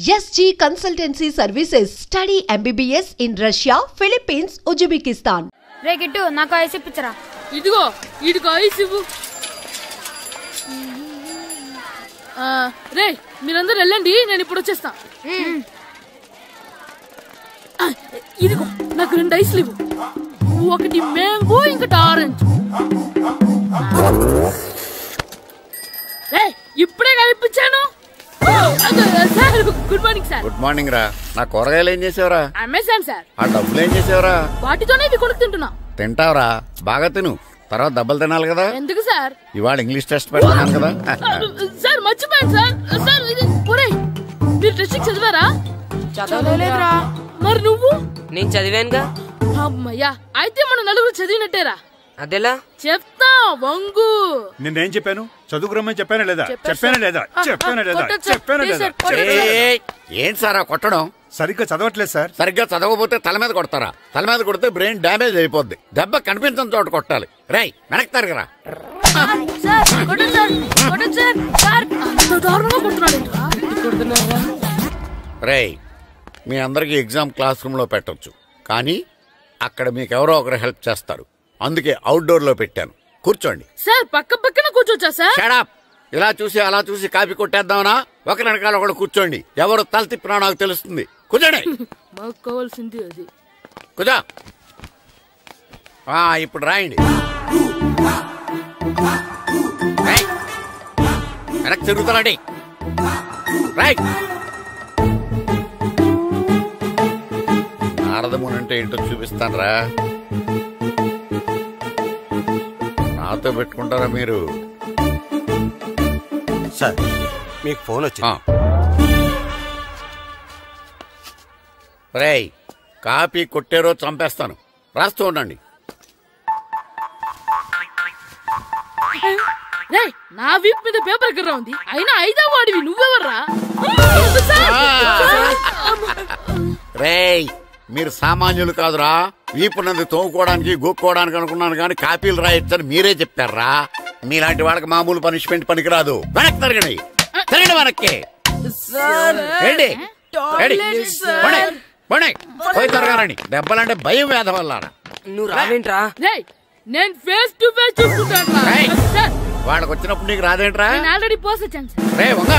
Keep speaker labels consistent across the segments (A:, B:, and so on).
A: SG Consultancy Services. Study MBBS in Russia, Philippines, Uzbekistan.
B: రే గిట్టు నాకు ice ఇప్పించరా.
C: ఇదిగో ఇదిగో ఐస్ ఇవ్వు. రే మీరందరూ వెళ్ళండి, నేను ఇప్పుడు వచ్చేస్తా. ఇదిగో నాకు 2 ఐస్లు ఇవ్వు. ఒకటి మ్యాంగో, ఇంకటి ఆరెంజ్. ఇప్పుడే కనిపించాను. Good morning sir.
D: Good morning రా. నా కూరగాయలు ఏం చేసావురా?
C: Amazon sir.
D: ఆ డబ్బులు ఏం చేసావురా?
C: వాటితోనే ఇవి కొనుక్కు తింటున్నా.
D: తింటావురా, బాగా తిను, తర్వాత డబ్బులు తినాలి కదా.
C: ఎందుకు సార్?
D: ఇవాళ ఇంగ్లీష్ టెస్ట్ పెడతాను కదా.
C: సార్ మర్చిపోయాను సార్. సార్ ఇది మీరు టెస్టింగ్ చదివారా?
B: చదవలేదురా.
C: మరి నువ్వు?
E: నేను చదివానుగా.
C: అమ్మయ్యా, అయితే మనం నలుగురు చదివినట్టేరా.
E: అదెలా?
C: చెప్తా వంగు.
F: నిన్నేం చెప్పాను? చదువుకురమ్మని చెప్పానా లేదా? చెప్పానా లేదా?
D: ఏంటి సారా కొట్టడం?
F: సరిగ్గా చదవట్లేదు సార్.
D: సరిగ్గా చదవకపోతే తల మీద కొడతారా? తల మీద కొడితే బ్రెయిన్ డ్యామేజ్ అయిపోద్ది. దెబ్బ కనిపించని చోట కొట్టాలి. రేయ్ వెనక్కి తరగరా. రేయ్ మీ అందరికి ఎగ్జామ్ క్లాస్ రూమ్ లో పెట్టొచ్చు, కానీ అక్కడ మీకు ఎవరో ఒకరు హెల్ప్ చేస్తారు. అందుకే అవుట్డోర్ లో పెట్టాను. కూర్చోండి.
C: సార్ పక్క పక్కన కూర్చోచ్చా సార్? Shut up.
D: ఇలా చూసి అలా చూసి కాపీ కొట్టేద్దామనా? ఒకరి వెనకాల ఒకడు కూర్చోండి. ఎవరు తల తిప్పినా నాకు తెలుస్తుంది. కూర్చోండి.
C: మాకు కావాల్సింది అది.
D: కూర్చో. ఇప్పుడు రాయండి. వెనక్కి తిరుగుతారండి. రైట్. నారదముని అంటే ఏంటో చూపిస్తాను రా. నాతో పెట్టుకుంటారా మీరు?
G: సార్ మీకు ఫోన్ వచ్చింది.
D: రేయ్ కాపీ కొట్టారో చంపేస్తాను. రాస్తూ ఉండండి.
C: నా వీప్ మీద పేపర్ కర్ర ఉంది, అయినా 5వ వాడివి నువ్వెవర్రా?
D: రేయ్ మీరు సామాన్యులు కాదురా. వీపున్నది తోముకోవడానికి గోక్కోవడానికి అనుకున్నాను, కానీ కాపీలు రాయొచ్చని మీరే చెప్పారా. మీలాంటి వాళ్ళకి మామూలు పనిష్మెంట్ పనికిరాదు. వెనక్కి తిరగండి. తిరగండి వెనక్కి. పోయి తిరగారండి. దెబ్బలంటే భయం వేద వల్ల.
E: నువ్వు రావేంట్రా?
C: నేను ఫేస్ టు ఫేస్ చూసుకుంటాను.
D: వాళ్ళకి వచ్చినప్పుడు నీకు రాదేంట్రా?
C: ఆల్రెడీ పోస్ వచ్చాను
D: రే వంగ.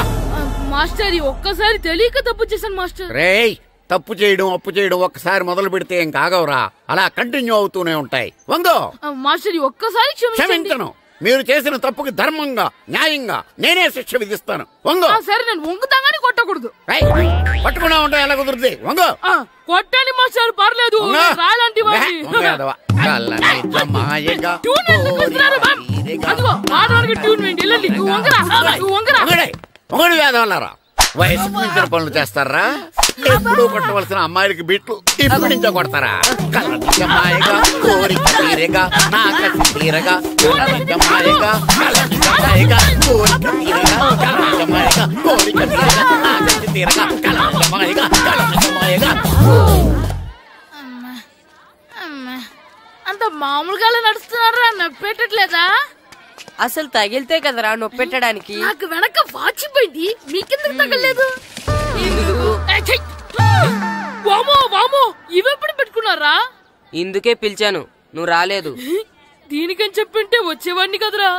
C: మాస్టర్ ఒక్కసారి తెలియక తప్పు చేశాను మాస్టర్.
D: రేయ్ తప్పు చేయడం అప్పు చేయడం ఒక్కసారి మొదలు పెడితే ఏం కాగవరా, అలా కంటిన్యూ అవుతూనే ఉంటాయి. వందో
C: మాస్టర్ ఒక్కసారి
D: క్షమించను. మీరు చేసిన తప్పుకి ధర్మంగా న్యాయంగా నేనే శిక్ష విధిస్తాను. వంగో.
C: సరే నేను వంగుతాగానే కొట్టకూడదు.
D: పట్టుకున్నా ఉంటా ఎలా కుదురుతుంది? వంగో.
C: కొట్టండి మాస్టర్ పర్లేదు. రాలాంటి
D: మొగడు వేదవల్లారా. వయసుకు మించిన పనులు చేస్తారా? ఎప్పుడు కొట్టవలసిన అమ్మాయిలకి బీట్లు ఇప్పుడు నుంచో కొడతారా? కలజమాయగా కోరిక తీరగా నా కసి తీరగా కలజమాయగా కలజమాయగా కోరిక తీరగా కలజమాయగా కోరిక తీరగా నా కసి తీరగా కలజమాయగా కలజమాయగా.
C: అంత మామూలుగా నడుస్తున్నారా? నొప్పెట్టట్లేదా?
E: అసలు తగిలితే కదరా నొప్పెట్టడానికి.
C: నాకు వెనక వాచిపోయింది, మీకెందుకు తగలేదు? వామో వామో ఇవెప్పుడు పెట్టుకున్నారా?
E: ఇందుకే పిలిచాను, నువ్వు రాలేదు.
C: దీనికని చెప్పింటే వచ్చేవాడిని కదరా.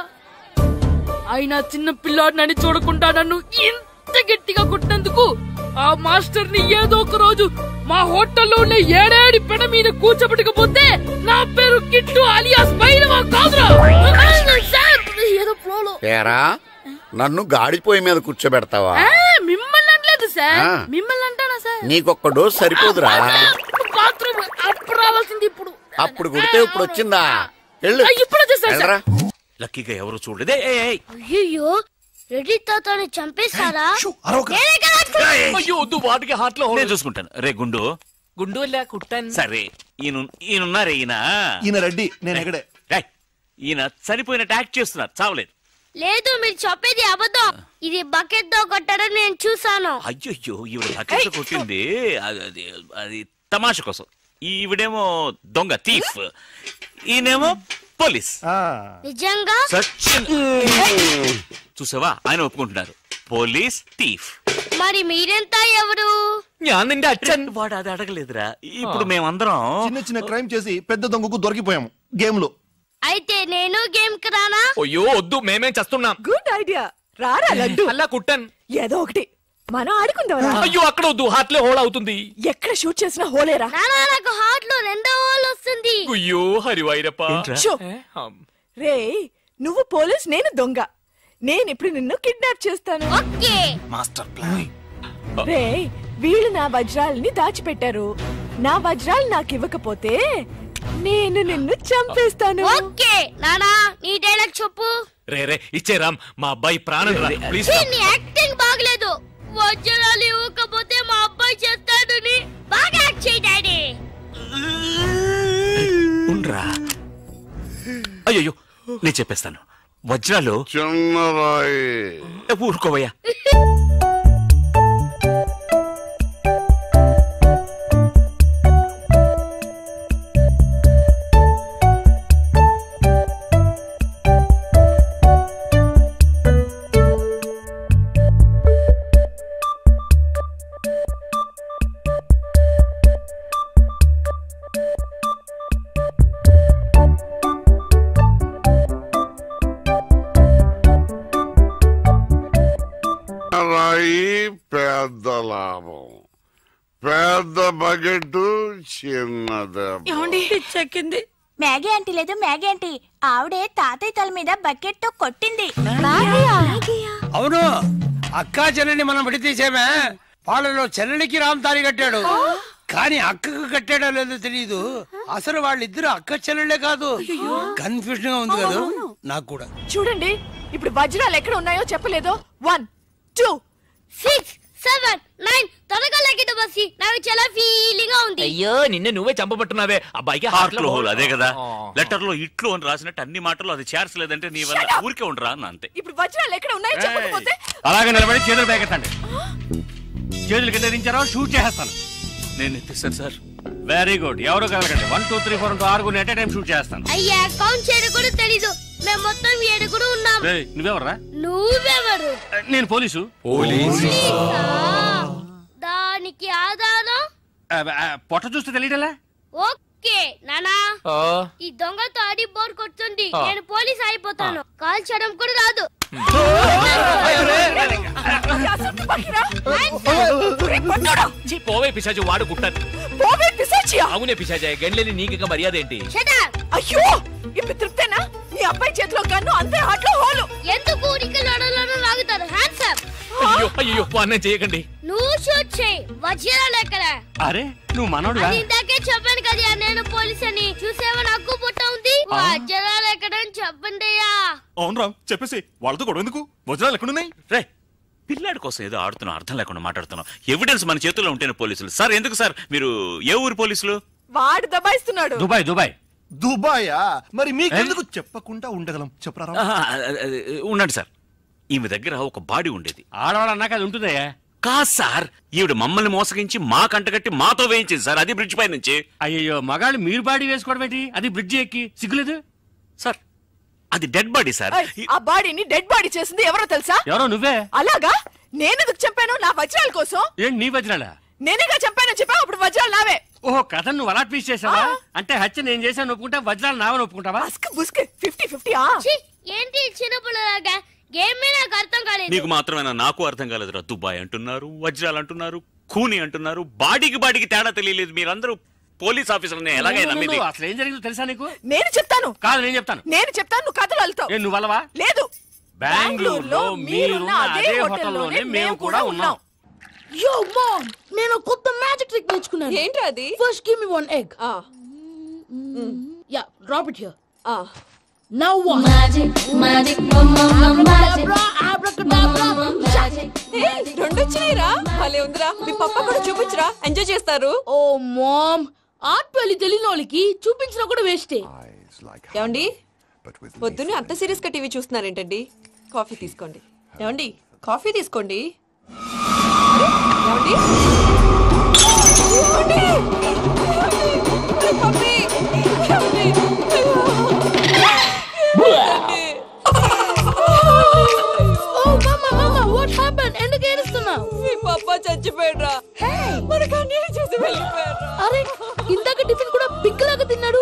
C: అయినా చిన్న పిల్లాడినని చూడకుండా నన్ను ఇంత గట్టిగా కొట్టినందుకు ఆ మాస్టర్ ని ఏదో ఒక రోజు మా హోటల్లో ఉండే 7 పెడ మీద కూర్చోబెట్టకపోతే నా పేరు కిట్టు అలియాస్ బైరవా కాదురా. ఏదో ఫ్లోలో
D: నన్ను గాడిపోయి మీద కూర్చోబెడతావా?
C: మిమ్మల్ని అనలేదు సార్, మిమ్మల్ని అంటానా సార్?
D: నీకొక్క డోస్ సరిపోదురా.
C: బాత్రూమ్ అప్పుడు రావాల్సింది ఇప్పుడు.
D: అప్పుడు కొడితే ఇప్పుడు వచ్చిందా?
C: ఇప్పుడు వచ్చేసారా?
G: లక్కీగా ఎవరు చూడలేదే.
B: అయ్యో రెడ్డి తాతని చంపేశారా?
G: వాటికి హార్ట్లో నేను చూసుకుంటాను. రే గుండు
E: గుండు కుట్టాను.
G: సరే ఈయనున్నారే. ఈయన రెడ్డి, నేను ఎక్కడే. ఈయన చనిపోయినట్టు యాక్ట్ చేస్తున్నారు, చావలేదు.
B: లేదు మీరు చెప్పేది అబద్ధం. ఇది బకెట్ తో కొట్టడం నేను చూసాను.
G: అయ్యో ఈవిడ బకెట్ కొట్టింది అది తమాషా కోసం. ఈవిడేమో దొంగ థీఫ్, ఈయనేమో పోలీస్.
B: నిజంగా
G: సచిన్ చూసావా, ఆయన ఒప్పుకుంటున్నారు పోలీస్ థీఫ్.
B: మరి మీరెంత ఎవరు?
H: నిండా అచ్చన్.
G: వాడు అది అడగలేదురా. ఇప్పుడు మేమందరం
I: చిన్న చిన్న క్రైమ్ చేసి పెద్ద దొంగకు దొరికిపోయాము గేమ్ లో.
B: అయితే నేను గేమ్ కి రానా?
H: అయ్యో వద్దు, మేమేం చేస్తున్నాం.
J: గుడ్ ఐడియా, రారా లడ్డు.
H: అలా కుట్టన్
J: ఏదో ఒకటి మనం ఆడుకుందాం.
H: అయ్యో అక్కడ వద్దు, హార్ట్ లో హోల్ అవుతుంది.
J: ఎక్కడ షూట్ చేసినా హోలేరా.
B: నానా నాకు హార్ట్ లో 2వ హోల్ వస్తుంది.
H: అయ్యో హరివైరప్ప.
J: రే నువ్వు పోలీస్, నేను దొంగ. నేను ఇప్పుడు నిన్ను కిడ్నాప్ చేస్తాను.
B: Okay
I: master plan.
J: రే వీళ్ళు నా వజ్రాలని దాచిపెట్టారు. నా వజ్రాలు నాకు ఇవ్వకపోతే నేను నిన్ను చంపేస్తాను.
B: ఓకే నానా నీ డైలాగ్ చెప్పు.
H: రే ఇచ్చే రామ్, మా అబ్బాయి ప్రాణం రా ప్లీజ్.
B: నీ యాక్టింగ్ బాగలేదు. వజ్రాలు ఇవ్వకపోతే మా అబ్బాయి చేస్తాడని బాగా యాక్ట్ చేయి డాడీ.
G: ఉండ్రా. అయ్యో నేను చెప్పేస్తాను. వజ్రాలు
D: చిన్నరాయి.
G: ఊరుకోవయ్యా.
D: పెద్ద లాభం, పెద్ద బకెట్ చిన్నది.
J: చెక్కింది.
K: మ్యాగీ ఆంటీ లేదు, మ్యాగీ ఆంటీ ఆవిడే తాతయ్య తల మీద బకెట్ తో కొట్టింది.
L: అవును, అక్కా చెల్లెని మనం విడితీసేమే. వాళ్ళలో చెల్లెలికి రామ్ తాళి కట్టాడు, కానీ అక్కకు కట్టాడో లేదో తెలియదు. అసలు వాళ్ళిద్దరు అక్క చెల్లెలే కాదు. కన్ఫ్యూజన్ గా ఉంది కదా నాకు కూడా.
J: చూడండి ఇప్పుడు వజ్రాలు ఎక్కడ ఉన్నాయో చెప్పలేదు. 1 2
B: 6 7 9 త్వరగా లెక్కిట బస్సి. నాకు చాలా ఫీలింగ్ గా ఉంది.
H: అయ్యో నిన్నే నువ్వే చంపబట్టున్నావే. అబ్బాయికి
G: హార్ట్ లో హోల్ అదే కదా. లెటర్ లో ఇట్లు అని రాసినట్టు అన్ని మాటలు అది చేర్చలేదంటే నీ వల్ల ఊరికే ఉండరా అన్న అంతే.
J: ఇప్పుడు వజ్రాలు ఎక్కడ ఉన్నాయో చెప్పకపోతే
L: అలాగే నిలబడి చేతులు పేకెత్తండి. చేతులు కింద దించారో షూట్ చేస్తాను.
G: నేను ఎత్తిస్తాను సార్.
L: Very good. ఎవరు కదలకండి. 1 2 3 4 6 ఎట్ టైం షూట్ చేస్తాను.
B: అయ్యా కౌంట్ చేయడం కూడా తెలీదు. మేము మొత్తం 7 ఉన్నాం.
L: నువ్వెవర్రా?
B: నువ్వెవరు?
L: నేను పోలీసు.
B: దానికి ఆధారం
L: పొట్ట చూస్తే తెలియటలా?
B: ఓకే నానా, ఈ దొంగతో ఆడి బోర్ కొడుతుంది. నేను పోలీస్ అయిపోతాను. కాల్ చేయడం కూడా రాదు.
H: పోవే పిశాచి, వాడు కుట్టాను.
J: పోవే పిశాచియా?
H: అవునే పిశాచి, గండ్లేని నీకు మర్యాద ఏంటి?
J: అయ్యో ఇప్పుడు తృప్తేనా? నీ అబ్బాయి చేతిలో గన్ను, అంతే హార్ట్ లో హోలు.
B: ఎందుకు ఊరికి లడలను లాగుతారు? Hands up.
H: అయ్యో అన్నం చేయకండి.
B: నువ్వు షూట్ చేయి. వజ్రాలు ఎక్కడ?
L: అరే నువ్వు మనోడుగా?
B: ఇందాకే చెప్పాను కదా నేను పోలీస్ అని. చూసేవా నాకు పుట్ట ఉంది. వజ్రాలు ఎక్కడ అని చెప్పండి.
F: అవును రామ్, చెప్పేసి వాళ్ళతో గొడవ ఎందుకు? వజ్రాలు ఎక్కడున్నాయి?
G: రే పిల్లాడి కోసం ఏదో ఆడుతున్నాం, అర్థం లేకుండా మాట్లాడుతున్నాం. ఎవిడెన్స్ మన చేతుల్లో ఉంటేనే పోలీసులు. సార్ ఎందుకు సార్ మీరు ఏ ఊరు పోలీసులు?
J: వాడు దబాయిస్తున్నాడు.
L: దుబాయ్.
I: దుబాయా? మరి మీకెందుకు చెప్పకుండా ఉండగలం? చెప్పరా.
G: ఉండండి సార్. ఈమె దగ్గర ఒక బాడీ ఉండేది.
L: ఆడవాళ్ళన్నాక అది ఉంటుందయ్యా.
G: కాదు సార్, ఈవిడ మమ్మల్ని మోసగించి మా కంటగట్టి మాతో వేయించింది సార్. అది బ్రిడ్జ్ పై నుంచి.
L: అయ్యో మగాళ్ళు మీరు బాడీ వేసుకోవడం ఏంటి? అది బ్రిడ్జ్ ఎక్కి సిగ్గులేదు
G: సార్. అది డెడ్ బాడీ సార్.
J: ఆ బాడీని డెడ్ బాడీ చేసింది ఎవరో తెలుసా?
L: ఎవరో నువ్వే.
J: అలాగా? నేనెందుకు చంపాను? నా వజ్రాల కోసం.
L: ఏంటి నీ వజ్రాలా?
J: నేనేగా చంపానని చెప్పా. అప్పుడు వజ్రాలు నావే.
L: ఓహో, కథ నువ్వు అలా ట్వీస్ట్ చేసావా? అంటే హత్య నేను చేశాను ఒప్పుకుంటా, వజ్రాలు నావని ఒప్పుకుంటావా?
J: 50-50.
B: ఏంటి చిన్న పిల్లలాగా గేమ్ మీద నాకు అర్థం కాలేదు.
G: నీకు మాత్రమేనా? నాకు అర్థం కాలేదురా. దుబాయ్ అంటున్నారు, వజ్రాలు అంటున్నారు, ఖూని అంటున్నారు. బాడీకి తేడా తెలియలేదు. మీరందరూ పోలీస్ ఆఫీసర్ని ఎలాగైనా నమ్మింది.
L: అసలు ఏం జరిగిందో తెలుసా నీకు?
J: నేను చెప్తాను.
L: కాదు నేను చెప్తాను.
J: నువ్వు కథలు వెళ్తావు.
L: నువ్వు అలవా?
J: లేదు.
L: బెంగళూరులో మీరున్న అదే హోటల్లోనే మేము కూడా ఉన్నాం.
C: యో మామ్, నేను కొత్త మ్యాజిక్ ట్రిక్ నేర్చుకున్నాను.
J: ఏంట్రా అది?
C: First give me 1 egg. Yeah, drop it here. Now what? Magic
J: రెండు వచ్చినాయిరా. భలే ఉందిరా. మీ పప్ప కూడా చూపించరా, ఎంజాయ్ చేస్తారు.
C: ఓ మామ్, ఆర్ట్ పెళ్లి తెలియని వాళ్ళకి చూపించినా కూడా వేస్టే.
J: ఏమండి పొద్దున్నే అంత సీరియస్ గా టీవీ చూస్తున్నారేంటండి? కాఫీ తీసుకోండి. ఏమండి కాఫీ తీసుకోండి. ఏమండి
C: ఎందుకు ఏడుస్తున్నావు?
J: మీ పప్ప చచ్చిపోయాడురా. మనకు అన్యాయం చేసి వెళ్ళిపోయారు.
C: అరే ఇందాక టిఫిన్ కూడా పిక్కలాగా తిన్నాడు.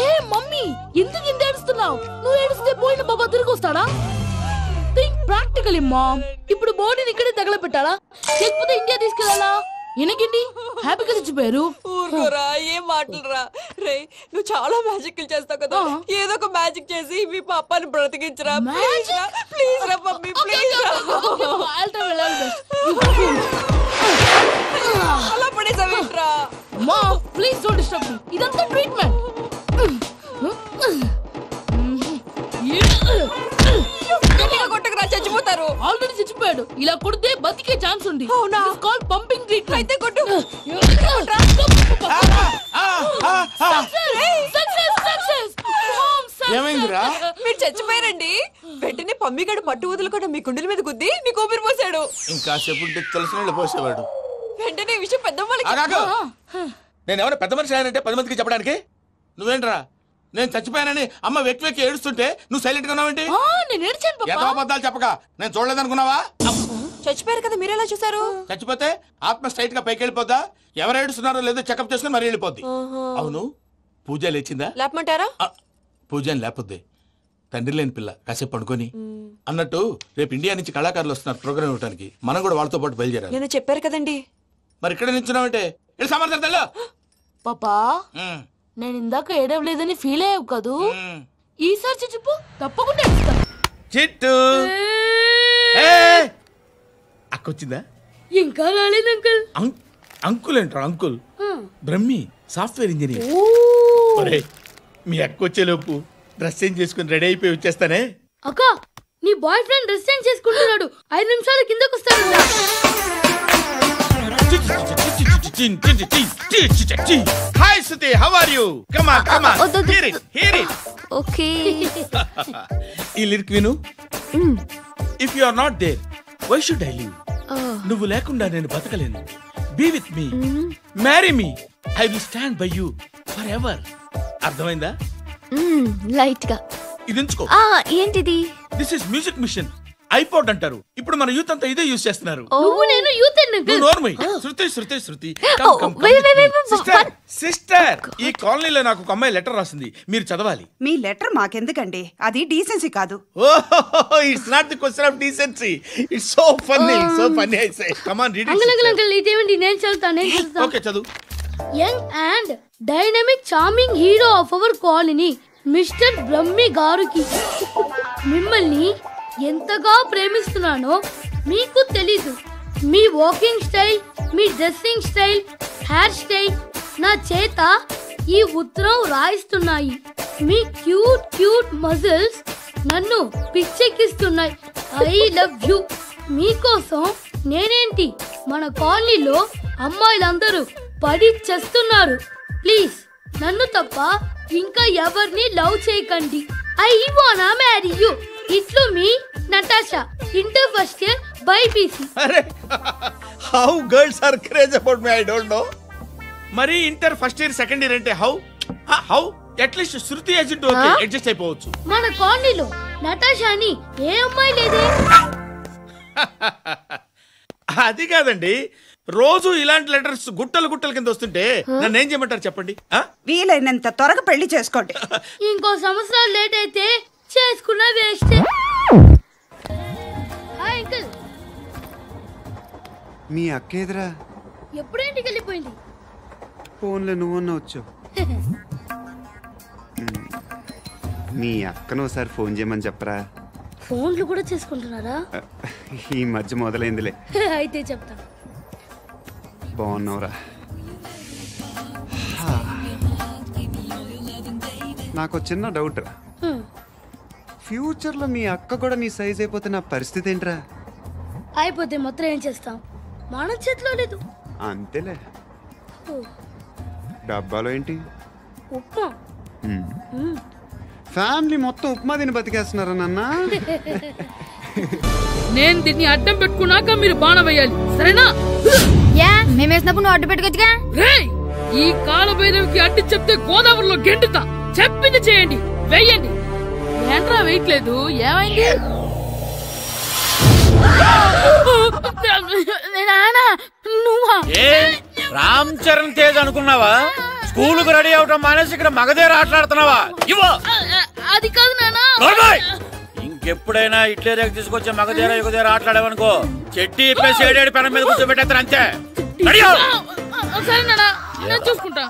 C: ఏ మమ్మీ ఎందుకు ఇంత ఏడుస్తున్నావు? నువ్వు ఏడిస్తే పోయిన బాబా తిరిగి వస్తాడా? Think practically mom. ఇప్పుడు బాడీని ఇక్కడే తగలబెట్టాలా లేకపోతే ఇండియా తీసుకెళ్ళాలా? ఎనకండి హ్యాపీగా చచ్చిపోయారు.
J: ఊరుకోరా, ఏం మాటలురా. రే నువ్వు చాలా మ్యాజిక్ చేస్తావు కదా, ఏదో ఒక మ్యాజిక్ చేసి మీ పాపాని బ్రతికించరా. ప్లీజ్ రా మమ్మీ, ప్లీజ్ అలా పడేసావేంట్రా.
C: మా ప్లీజ్ డోంట్ డిస్టర్బ్ మీ. ఇదంతా ట్రీట్మెంట్.
J: కొట్టకరా, చచ్చిపోతారు.
C: ఆల్రెడీ చచ్చిపోయాడు. ఇలా కొడితే బతికే ఛాన్స్ ఉంది.
J: అవునా?
C: Call pumping treatment.
J: అయితే కొట్టు.
L: ఏమైందిరా?
J: మీరు చచ్చిపోయారండి. వెంటనే పమ్మిగాడు మట్టు వదులుకుండా మీ గుండెల మీద గుద్ది మీకు ఊపిరి పోసాడు.
L: ఇంకా చెప్పుంటే తెలిసిన పోసేవాడు.
J: వెంటనే ఈ విషయం పెద్ద
L: నేను ఎవరైనా పెద్ద మనిషి అంటే 10 మందికి చెప్పడానికి. నువ్వేంట్రా నేను చచ్చిపోయానని అమ్మ వెక్కి వెక్కి ఏడుస్తుంటే నువ్వు సైలెంట్ గా ఉన్నావేంటి?
C: నేను ఏడ్చాను పాపా.
L: ఎంతో అబద్ధాలు చెప్పక నేను చూడలేదనుకున్నావా?
J: చచ్చిపోయారు కదా, మీరెలా చూసారు?
L: చచ్చిపోతే ఆత్మ స్ట్రైట్ గా పైకి వెళ్ళిపోద్దా? ఎవరు ఏడుస్తున్నారో లేదో చెకప్ చేసుకుని మరి వెళ్ళిపోద్ది. అవును, పూజ లేచిందా?
J: లేపమంటారా?
L: పూజ అని లేకపోద్ది. తండ్రి లేని పిల్ల కాసేపు పడుకొని. అన్నట్టు రేపు ఇండియా నుంచి కళాకారులు వస్తున్నారు ప్రోగ్రామ్ ఇవ్వడానికి. మనం కూడా వాళ్ళతో పాటు బయలుదేరాలి.
J: నేను చెప్పారు కదండి.
L: మరి ఇక్కడ నిల్చున్నావంటే సమాధానం
C: పాపా. నేను ఇందాక ఏడవలేదని ఫీల్ అయ్యావు కదూ. ఈసారి చచ్చిపో, తప్పకుండా
L: చిట్టు అక్కొచ్చిందా?
C: ఇంకా రాలేదు అంకుల్.
L: అంకుల్ ఏంట్రా అంకుల్? Brahmi software engineer. మీ అక్క వచ్చేలోపు డ్రెస్ చేంజ్ చేసుకుని రెడీ అయిపోయి వచ్చేస్తానే.
C: అక్క నీ బాయ్ ఫ్రెండ్ డ్రెస్ చేంజ్ చేసుకుంటున్నాడు. 5 నిమిషాలు కిందకు వస్తాడు.
L: Hi Suthi, how are you? Come on come on, hear it.
M: Okay.
L: ఈ లిరిక్ విను. If you are not there why should I live? నువ్వు లేకుండా నేను బతకలేను. Be with me, marry me, I will stand by you forever. అర్థమైందా?
M: Light గా.
L: ఇది ఉంచుకో.
M: ఏంటిది?
L: This is music machine. IPod అంటారు. ఇప్పుడు మన యూత్ అంతా ఇదే యూజ్ చేస్తున్నారు.
C: నువ్వు నేను యూత్
L: శృతి సిస్టర్, ఈ కాలనీలో నాకు ఒక అమ్మాయి లెటర్ రాసింది, మీరు చదవాలి.
N: మీ లెటర్ మాకెందుకండి, అది డీసెన్సీ కాదు.
L: It's not the question of decency, it's so funny, so funny. I say come on read it.
C: Uncle ఇదేంటి? నేను చదువుతాను.
L: ఓకే చదువు.
C: Young and dynamic charming hero of our colony mister Brahmi గారికి మిమ్మల్ని ఎంతగా ప్రేమిస్తున్నానో మీకు తెలీదు. మీ వాకింగ్ స్టైల్, మీ డ్రెస్సింగ్ స్టైల్, హెయిర్ స్టైల్ నా చేత ఈ ఉత్తరం రాయిస్తున్నాయి. మీ క్యూట్ క్యూట్ మజిల్స్ నన్ను పిచ్చెక్కిస్తున్నాయి. I love you. మీకోసం నేనేంటి, మన కాలనీలో అమ్మాయిలందరూ పడి చేస్తున్నారు. ప్లీజ్ నన్ను తప్ప ఇంకా ఎవరిని లవ్ చేయకండి. ఐ వానా మ్యారీ యూ. ఇట్లు మీ Natasha, inter first year BiPC.
L: అరే how girls are craze about me, I don't know. మరి inter first year second year అంటే how at least Shruti agent okay adjust అయిపోవచ్చు.
C: మన కాలనీలో నటాషా అని ఏ అమ్మాయి లేదే.
L: అది కాదండి, రోజు ఇలాంటి లెటర్స్ గుట్టలు గుట్టల కింద వస్తుంటే నన్ను ఏం చేయమంటారు చెప్పండి?
N: వీలైనంత త్వరగా పెళ్లి చేసుకోండి.
C: ఇంకో సంవత్సరాలు లేట్ అయితే చేసుకున్న వేస్ట్. అంకుల్
O: మీ అక్క ఎదురా
C: ఎప్పుడేంటికి వెళ్ళిపోయింది?
O: ఫోన్లో నువ్వన్నా వచ్చావు. మీ అక్కను ఒకసారి ఫోన్ చేయమని చెప్పరా.
C: ఫోన్లు కూడా చేసుకుంటున్నారా?
O: ఈ మధ్య మొదలైందిలే.
C: అయితే చెప్తా.
O: బాగున్నావురా? నాకు చిన్న డౌట్ రా, ఫ్యూచర్లో మీ అక్క కూడా నీ సైజ్ అయిపోతే నా పరిస్థితి ఏంట్రా?
C: అయిపోతే మొత్తం ఏం చేస్తాం, మన చేతిలో లేదు.
O: అంతేలే. డబ్బాలో ఏంటి?
C: ఉప్మా.
O: ఫ్యామిలీ మొత్తం ఉప్మా తిని బతికేస్తున్నారా నాన్న?
C: నేను దీన్ని అడ్డం పెట్టుకున్నాక మీరు బాణ వేయాలి, సరేనా?
M: మేము వేసినప్పుడు నువ్వు అడ్డు పెట్టుకోవచ్చుగా.
C: ఈ కాలభైరవికి అడ్డు చెప్తే గోదావరిలో గెంటుతా. చెప్పింది చేయండి, వెయ్యండి. ఏంట్రా వెయ్యట్లేదు, ఏమైంది? నువ్వా?
P: ఏ రామ్ చరణ్ తేజ్ అనుకున్నావా? స్కూల్ కు రెడీ అవటం మానేసి ఇక్కడ మగధీర ఆటలాడుతున్నావా? ఇవ్వ
C: అది కాదు నానా.
P: ఇంకెప్పుడైనా ఇట్లే రేపు తీసుకొచ్చే మగధీర యుగధీర ఆటలాడావనుకో చెట్టి ఇప్పేసి ఏడేడు పెనం మీద కూర్చోబెట్టేస్తారు అంతే.
C: సరే నానా, నేను చూసుకుంటా.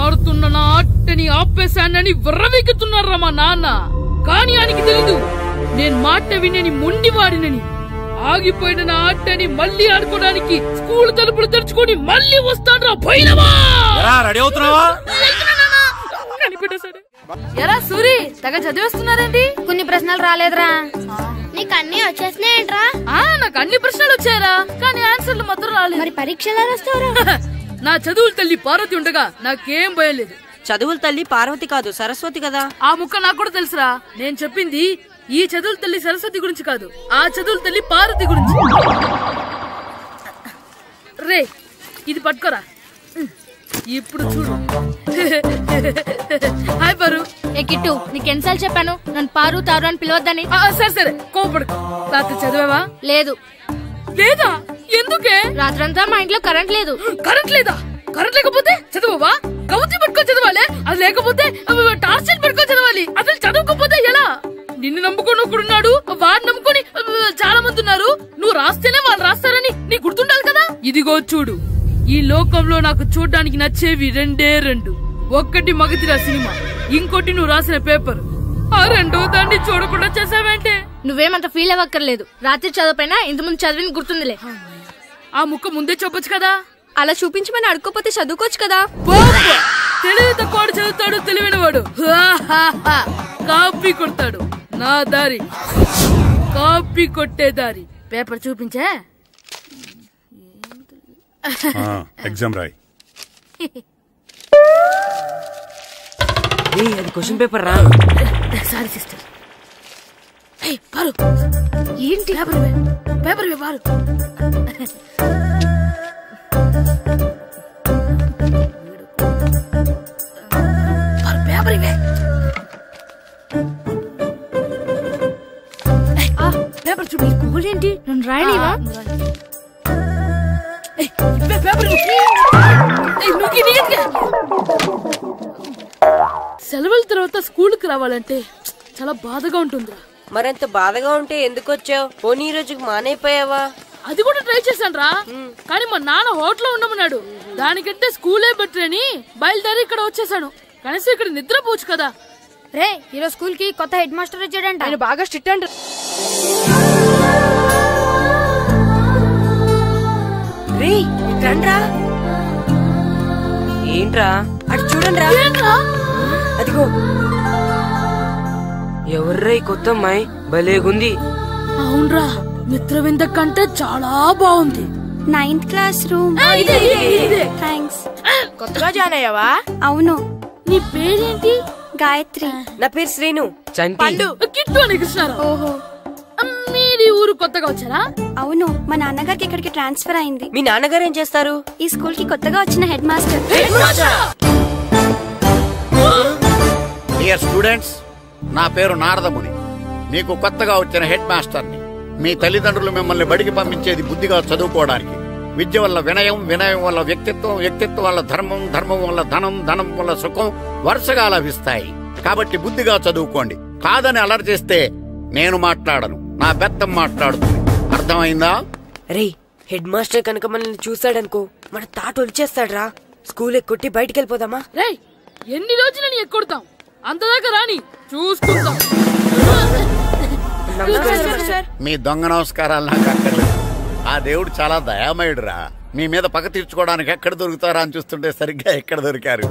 C: ఆడుతున్న నా ఆటని ఆపేశానని విర్రవీగుతున్నారా మా నాన్న. కానీ ఆయనకి తెలీదు నేను మాట వినని మొండివాడినని. ఆగిపోయిన నా ఆటని మళ్ళీ ఆడుకోవడానికి స్కూల్ తలుపులు తెరుచుకొని మళ్ళీ వస్తాడ్రా భైరవా.
P: రెడీ అవుతున్నావా?
C: ఎరా సూరి, తెగ చదివేస్తున్నారేంటి?
M: కొన్ని ప్రశ్నలు రాలేదురా.
B: నీకు అన్ని వచ్చేసినాయంట్రా?
C: నాకు అన్ని ప్రశ్నలు వచ్చాయరా, కానీ ఆన్సర్లు మాత్రం రాలేదు.
B: మరి పరీక్షలు రాస్తావరా?
C: నా చదువుల తల్లి పార్వతి ఉండగా నాకేం భయం లేదు.
E: చదువుల తల్లి పార్వతి కాదు, సరస్వతి కదా.
C: ఆ ముక్క నాకు కూడా తెలుసురా. నేను చెప్పింది ఈ చదువుల తల్లి సరస్వతి గురించి కాదు, ఆ చదువుల తల్లి పార్వతి గురించి. రే ఇది పట్టుకోరా. ఇప్పుడు చూడు. హాయ్ పారు.
M: ఏ కిట్టు, నీకెన్నిసార్లు చెప్పాను నన్ను పారు తారు అని పిలవద్దని?
C: సరే సరే, కోపడుకో. రాత్రి చదివావా?
M: లేదు.
C: లేదా? ఎందుకే?
M: రాత్రంతా మా ఇంట్లో కరెంట్ లేదు.
C: కరెంట్ లేదా? కరెంట్ లేకపోతే చదవవా? కవిత పట్టుకొని చదవాలి. అది లేకపోతే టార్చ్ పట్టుకొని చదవాలి. అసలు చదవకపోతే ఎలా? నిన్ను నమ్ముకొని ఒకడున్నాడు, వాడు నమ్ముకొని చాలా మంది ఉన్నారు. నువ్వు రాస్తేనే వాళ్ళు రాస్తారని నీకు గుర్తుండాలి కదా. ఇదిగో చూడు, ఈ లోకంలో నాకు చూడ్డానికి నచ్చేవి రెండే రెండు. ఒక్కటి మగధీర సినిమా, ఇంకోటి నువ్వు రాసిన పేపర్. ఆ రెండో దాన్ని చూడకుండా చేసావేంటే?
M: నువ్వేమంత ఫీల్ అవ్వక్కర్లేదు. రాత్రి చదవపోయినా ఇంతకుముందు చదివిన గుర్తుందిలే.
C: ఆ ముక్క ముందే చెప్పొచ్చు కదా.
M: అలా చూపించమని అడుక్కోపోతే చదువుకోవచ్చు కదా.
C: తెలివి తక్కువ చదువుతాడు, తెలివైన వాడు కాపీ కొడతాడు. నా దారి కాపీ కొట్టే దారి. పేపర్ చూపించే.
F: ఎగ్జామ్ రాయి.
E: అది క్వశ్చన్ పేపర్ రా.
C: Sorry sister. పారు, ఏంటి పేపర్ పారు. పేపర్ ఇవే. పేపర్ చూడు. ఏంటి నన్ను రాయనివా? సెలవుల తర్వాత స్కూల్ కి రావాలంటే చాలా బాధగా ఉంటుందిరా.
E: మరంత బాధగా ఉంటే ఎందుకు వచ్చావు? పోనీ ఈ రోజుకి మానైపోయావా?
C: అది కూడా ట్రై చేశాను రా, కానీ మా నాన్న హోటల్లో ఉండమన్నాడు. దానికంటే స్కూలే బెటర్ అని బయలుదేరి ఇక్కడ వచ్చేసాను. కనీసం ఇక్కడ నిద్రపోవచ్చు కదా.
M: రే, ఈరోజు స్కూల్ కి కొత్త హెడ్ మాస్టర్ వచ్చాడంట.
C: ఆయన బాగా స్ట్రిక్ట్ అంట.
E: ఏంట్రా అటు చూడండి రా. అదిగో ఎవర్రా ఈ కొత్త అమ్మాయి? భలేగుంది.
C: అవునరా, మిత్రవింద కంటే చాలా బాగుంది.
K: 9th class room. థ్యాంక్స్.
C: కొత్తగా జాయిన్ అయ్యావా?
K: అవును.
C: నీ పేరేంటి?
K: గాయత్రి.
E: నా పేరు శ్రీను.
C: పండు. కిట్టు అని కృష్ణారావు. ఓహో, మీది ఊరు కొత్తగా వచ్చారా?
K: అవును, మా నాన్నగారికి ఇక్కడికి ట్రాన్స్ఫర్ అయింది.
E: మీ నాన్నగారు ఏం చేస్తారు?
K: ఈ స్కూల్ కి కొత్తగా వచ్చిన హెడ్ మాస్టర్.
D: డియర్ స్టూడెంట్స్, నా పేరు నారదముని. మీకు కొత్తగా వచ్చిన హెడ్ మాస్టర్ని. మీ తల్లిదండ్రులు మిమ్మల్ని బడికి పంపించేది బుద్ధిగా చదువుకోవడానికి. విద్య వల్ల వినయం, వినయం వల్ల వ్యక్తిత్వం, వ్యక్తిత్వం వల్ల ధర్మం, ధర్మం వల్ల ధనం, ధనం వల్ల సుఖం వరుసగా లభిస్తాయి. కాబట్టి బుద్ధిగా చదువుకోండి. కాదని అలర్ చేస్తే నేను మాట్లాడను, నా బెత్తం మాట్లాడుతుంది. అర్థమైందా?
E: రే, హెడ్ మాస్టర్ కనుక మనల్ని చూసాడనుకో మన తాట వచ్చేస్తాడ్రా. స్కూల్ ఎక్కొట్టి బయటికి వెళ్ళిపోదామా?
C: రే, ఎన్ని రోజులని ఎక్కొడతాం? అంతదాకా రాని చూసుకుంటాం.
D: మీ దొంగ నమస్కారాలు నాకు అక్కర్లేదు. ఆ దేవుడు చాలా దయామయుడురా. మీ మీద పగ తీర్చుకోవడానికి ఎక్కడ దొరుకుతారా అని చూస్తుంటే సరిగ్గా ఎక్కడ దొరికారు.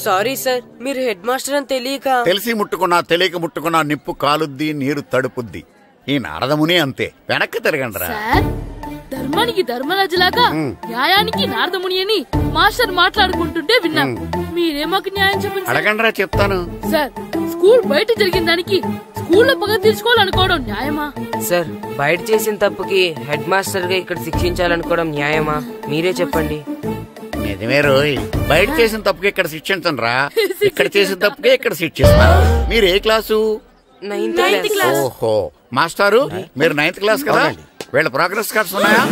E: సారీ సార్, మీరు హెడ్ మాస్టర్ అని తెలియక.
D: తెలిసి ముట్టుకున్నా తెలియక ముట్టుకున్నా నిప్పు కాలుద్ది, నీరు తడుపుద్ది. ఈ నారదముని అంతే. వెనక్కి తిరగండి రా.
C: ధర్మానికి ధర్మరాజులాగా న్యాయానికి నారదముని అని మాస్టర్ మాట్లాడుకుంటుంటే విన్నాం. మీరే మాకు న్యాయం చెప్పండి.
D: అడగండి రా, చెప్తాను.
C: సార్, స్కూల్ బయట జరిగిన దానికి స్కూల్లో పగ తీర్చుకోవాలనుకోవడం న్యాయమా?
E: సార్, బయట చేసిన తప్పుకి హెడ్ మాస్టర్ గా ఇక్కడ శిక్షించాలనుకోవడం న్యాయమా? మీరే చెప్పండి.
D: నిజమే రోయ్, బయట చేసిన తప్పుకి ఇక్కడ శిక్షించండి రా. ఇక్కడ చేసిన తప్పుకే ఇక్కడ శిక్షిస్తారు. మీరు ఏ క్లాసు?
E: 9th class.
D: ఓహో, మాస్టారు మీరు 9th క్లాస్ కదా. వీళ్ళ ప్రోగ్రెస్ కార్డ్స్ ఉన్నాయా?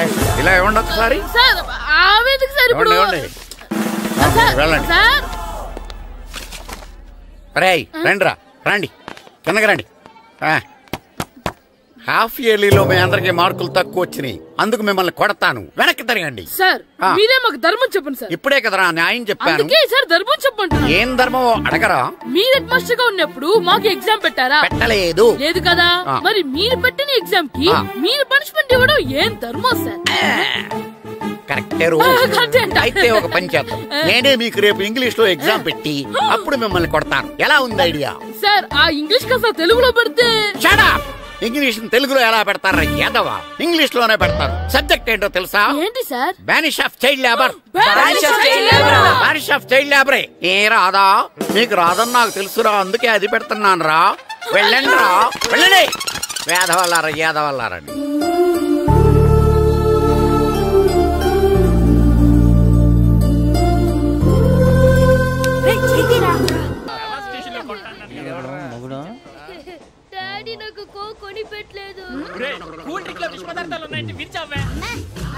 D: ఇలా ఇవ్వండి ఒకసారి.
C: సార్ ఆవేదకు సార్ ఇప్పుడు
D: వెళ్ళండి. రేయ్ రండిరా, రండి కిందకి రండి. హాఫ్ ఇయర్లీలో మీ అందరికి మార్కులు తక్కువ వచ్చినాయి, అందుకు మిమ్మల్ని కొడతాను. వెనక్కి తిరగండి.
C: సార్ మీరే మాకు ధర్మం చెప్పండి సార్.
D: ఇప్పుడే కదరా న్యాయం చెప్పాను.
C: అందుకే సార్ ధర్మం చెప్పండి.
D: ఏం ధర్మం అడగరా?
C: మీరు హెడ్ మాస్టర్ గా ఉన్నప్పుడు మాకు ఎగ్జామ్ పెట్టారా?
D: పెట్టలేదు.
C: లేదు కదా. మరి మీరు పెట్టిన ఎగ్జామ్ కి మీరు పనిష్మెంట్ ఇవ్వడం ఏం ధర్మం సార్?
D: కరెక్టే. అయితే ఒక పని చేద్దాం, నేనే మీకు రేపు ఇంగ్లీష్ లో ఎగ్జామ్ పెట్టి అప్పుడు మిమ్మల్ని కొడతాను. ఎలా ఉంది ఐడియా?
C: సార్ ఆ ఇంగ్లీష్ కాస్త తెలుగులో పెడితే.
D: ఇంగ్లీష్ తెలుగులో ఎలా పెడతారా యాదవా? ఇంగ్లీష్ లోనే పెడతారు. సబ్జెక్ట్ ఏంటో తెలుసా?
C: ఏంటి sir?
D: Banish of child labour. Banish of child లేబరే. ఏ రాదా? మీకు రాదని నాకు తెలుసురా, అందుకే అది పెడుతున్నాను రా. వెళ్ళండి రా, వెళ్ళండి. వేదవల్లారా యాదవల్లారండి.
B: డాడీ నాకు కోక్ కొని పెట్టలేదు.
H: కూల్ డ్రింక్ లో విష పదార్థాలు ఉన్నాయంటే విరిచావే.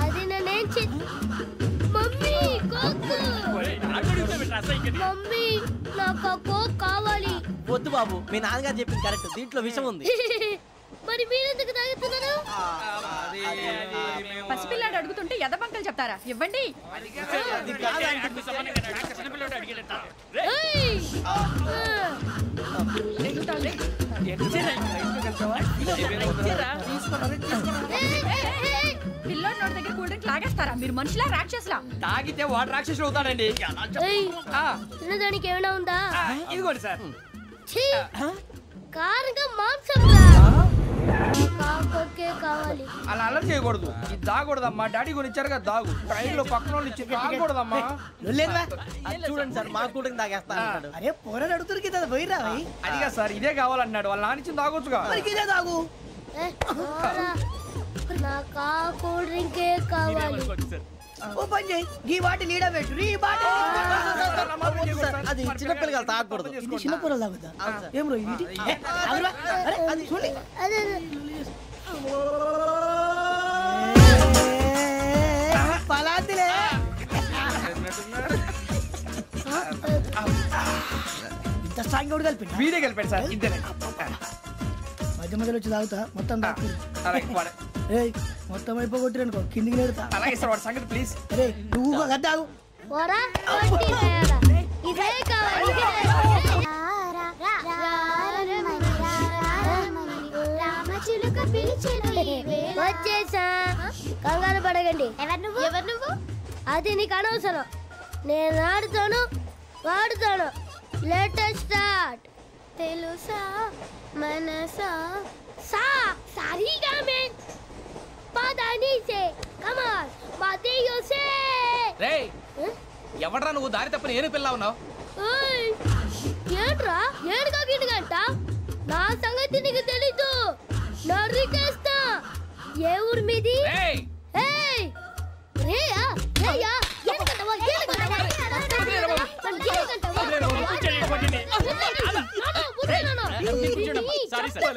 B: అది నేనేం మమ్మీ కోక్. మమ్మీ నాకు ఆ కోక్ కావాలి.
Q: వద్దు బాబు, మీ నాన్నగారు చెప్పింది కరెక్ట్, దీంట్లో విషం ఉంది.
B: మరి మీరెందుకు తాగుతున్నారు?
R: పసిపిల్లాడు అడుగుతుంటే ఎదబంకలు చెప్తారా? ఇవ్వండి. పిల్లోడి నోటి దగ్గర కూల్ డ్రింక్ లాగేస్తారా? మీరు మనుషులా రాక్షసులా?
Q: తాగితే వాడు రాక్షసుడు అవుతాడండి.
B: దానికి ఏమైనా ఉందా?
Q: ఇదిగోండి సార్.
B: కారంగా మాంసం కావాలి.
Q: అలా అలర్ చేయకూడదు. ఇది దాగకూడదమ్మా. డాడీ కొని ఇచ్చారు కదా దాగు. ట్రైన్ లో పక్కన వాళ్ళు ఇచ్చి దాగకూడదమ్మా. చూడండి సార్, మా కూడా తాగేస్తా. అరే పోరాడు అడుగుతారు కదా, పోయిరా. అదిగా సార్, ఇదే కావాలన్నాడు. వాళ్ళ నాన్న ఇచ్చింది తాగొచ్చుగా. ఇదే తాగు.
B: నాకు ఆ కూల్ డ్రింకే కావాలి.
Q: ఓపెన్ చేయి. ఈ బాటిల్ ఈడ పెట్టు. ఈ బాటిల్ అది చిన్నపిల్లలు తాగకూడదు. ఇది చిన్నపిల్లలు తాగుతా. ఏం రో ఇది? అరే అది చూడండి. పలాతిలే. ఇంత స్ట్రాంగ్ కూడా కలిపి వీడే కలిపాడు సార్. ఇద్దరే మధ్య మధ్యలో వచ్చి తాగుతా. మొత్తం మొత్తం అయిపోగొట్టిరనుకో కిందికి నేడుతా. అలాగే సార్, వాడి సంగతి ప్లీజ్. అరే నువ్వు గద్దాగు.
B: వచ్చేసా, కంగారు పడగండి. ఎవరు నువ్వు? అది నీకు అనవసరం. నేను ఆడుతాను, వాడుతాను. Latest start. తెలుసా మనసా సా సారీగా మే పదని సే కమాన్ మాదేయో సే.
H: రేయ్ ఎవడ్రా నువ్వు? దారి తప్పని ఏను పిల్ల ఉన్నావు?
B: ఏంట్రా ఏడుగా గిడుగంట? నా సంగతి నీకు తెలీదు. నరికేస్తా. ఏ ఊరు మీది? రేయా రేయా ఏడుగంటవా ఏడుగంటవా
H: సారీ సార్.